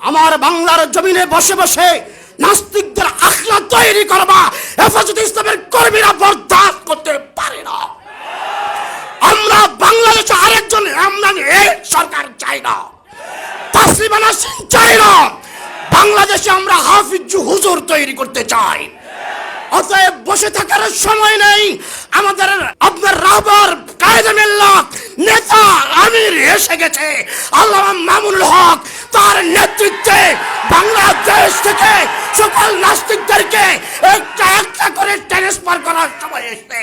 আমার বাংলার জমিনে বসে বসে নাস্তিকদের আখড়া তৈরি করবা হেফাজতে ইসলামের কর্মীরা বরদাস্ত করতে পারে না। আমরা বাংলাদেশে আরেকজন এমনি সরকার চাই না, তাসলিমা নাসরিন চাই না। বাংলাদেশে আমরা হাফিজ হুজুর তৈরি করতে চাই। অতএব বসে থাকার সময় নেই। আমাদের আপনার রাহবার কায়েদে মিল্লাত নেতা আমির এসে গেছে আল্লামা মামুনুল হক, তার নেতৃত্বে বাংলাদেশ থেকে সকল নাস্তিকদেরকে একটা একটা করে ট্রান্সফার করার সময় এসেছে।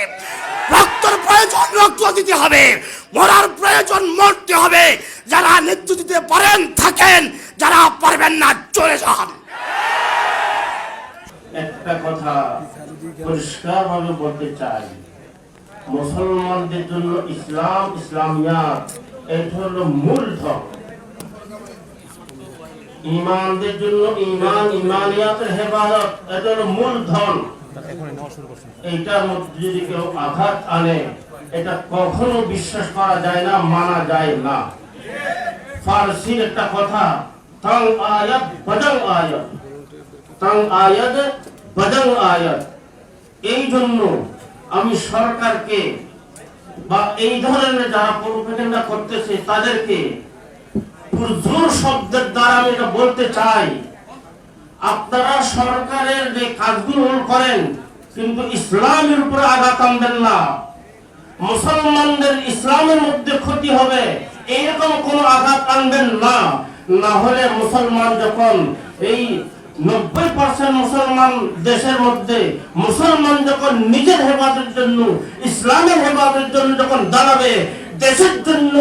রক্তের প্রয়োজন রক্ত দিতে হবে, মরার প্রয়োজন মরতে হবে। যারা নেতৃত্ব দিতে পারেন থাকেন, যারা পারবেন না চলে যান। একটা কথা পরিষ্কারভাবে বলতে চাই, মুসলমানদের জন্য ইসলাম, ইসলামিয়াত এটা হলো মূলধন। ঈমানদের জন্য ঈমান, ঈমানিয়াতের হেফাজত এটা হলো মূলধন। এইটার মধ্যে যদি কেউ আঘাত আনে, এটা কখনো বিশ্বাস করা যায় না, মানা যায় না। ফারসির একটা কথা, তাং আয়াত বাজাং আয়াত, তাং আয়াত বাজাং আয়াত। এই জন্য আমি সরকারকে বা এই ধরনের যারা প্রোপাগান্ডা করতেছে তাদেরকে জোর শব্দের দ্বারা আমি এটা বলতে চাই, আপনারা সরকারের যে কাজগুলো করেন কিন্তু ইসলামের উপরে আঘাত আনবেন না। মুসলমানদের ইসলামের মধ্যে ক্ষতি হবে এইরকম কোন আঘাত আনবেন না। না হলে মুসলমান যখন এই 90% মুসলমান দেশের মধ্যে মুসলমান যখন নিজের হেফাজতের জন্য, ইসলামের হেফাজতের জন্য যখন দাঁড়াবে, দেশের জন্য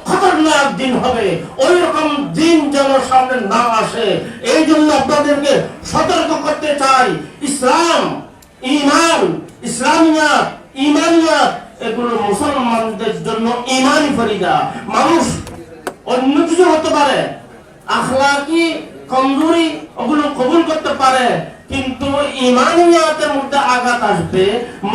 খতরনাক দিন হবে। ওই রকম দিন যেন সামনে না আসে, এই জন্য আপনাদেরকে সতর্ক করতে চাই। ইসলাম, ঈমান, ইসলামিয়াত, ঈমানিয়াত এগুলো মুসলমানদের জন্য ঈমানি ফরিদা। মানুষ অন্য কিছু হতে পারে, আখলাকি কমজোরি ওগুলো কবুল করতে পারে, কিন্তু ঈমানিয়াতের মধ্যে আঘাত আসবে।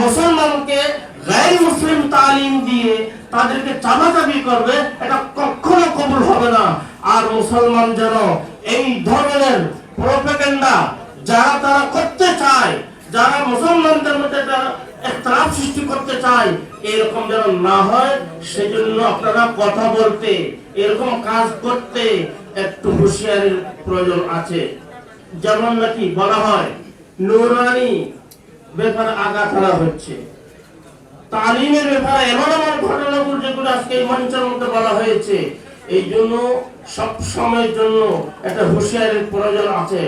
মুসলমানকে গায়র মুসলিম তালিম দিয়ে তাদেরকে চাপাচাপি করবে, এটা কখনো কবুল হবে না। আর মুসলমান যেন এই ধরনের প্রোপাগান্ডা যারা তারা করতে চায়, যারা মুসলমানদের মধ্যে ইখতিলাফ সৃষ্টি করতে চায়, এরকম যেন না হয় সেজন্য আপনারা কথা বলতে, এরকম কাজ করতে একটু হুঁশিয়ারির প্রয়োজন আছে। যেমন নাকি বলা হয় নুরানি ব্যাপারে আঘাত আনা হচ্ছে, তালিমের ব্যাপারে এমন এমন ঘটনাগুলো যেগুলো আজকে এই মঞ্চের মধ্যে বলা হয়েছে, এই জন্য সব সময়ের জন্য একটা হুঁশিয়ারির প্রয়োজন আছে।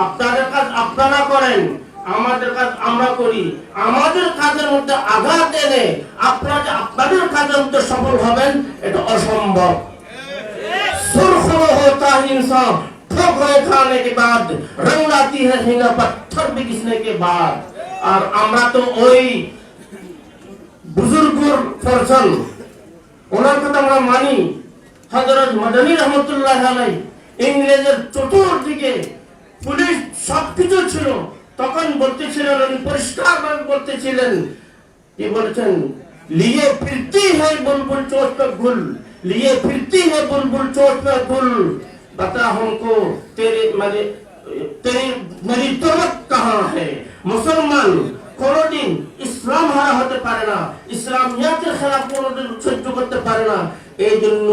আপনাদের কাজ আপনারা করেন, আমাদের কাজ আমরা করি। আমাদের কাজের মধ্যে আঘাত এনে আপনারা যে আপনাদের কাজের মধ্যে সফল হবেন এটা অসম্ভব। সুরখুরো হোতা ইনসান ঠোকরে খানে কে বাদ রং লাতি है हिना पत्थर भी घिसने के बाद। আর আমরা তো ওই বুজুর্গর ফরজন, ওনার কথা আমরা মানি। হযরত মাদানী রহমাতুল্লাহ আলাইহি ইংরেজের চতুর্দিকে পুলিশ সবকিছু ছিল, তখন বলতেছিলেন, উনি পরিষ্কারভাবে বলতেছিলেন, কি বলেছেন, লিয়ে ফিরতি है बुलबुल चोट पे गुल, लिए फिरती है बुलबुल चोट पे गुल, बता हमको तेरे मेरी तुरत कहाँ है। मुसलमान কোনদিন ইসলাম হারা হতে পারে না, ইসলামিয়াতের খেলাফ কোনদিন সহ্য করতে পারে না। এই জন্য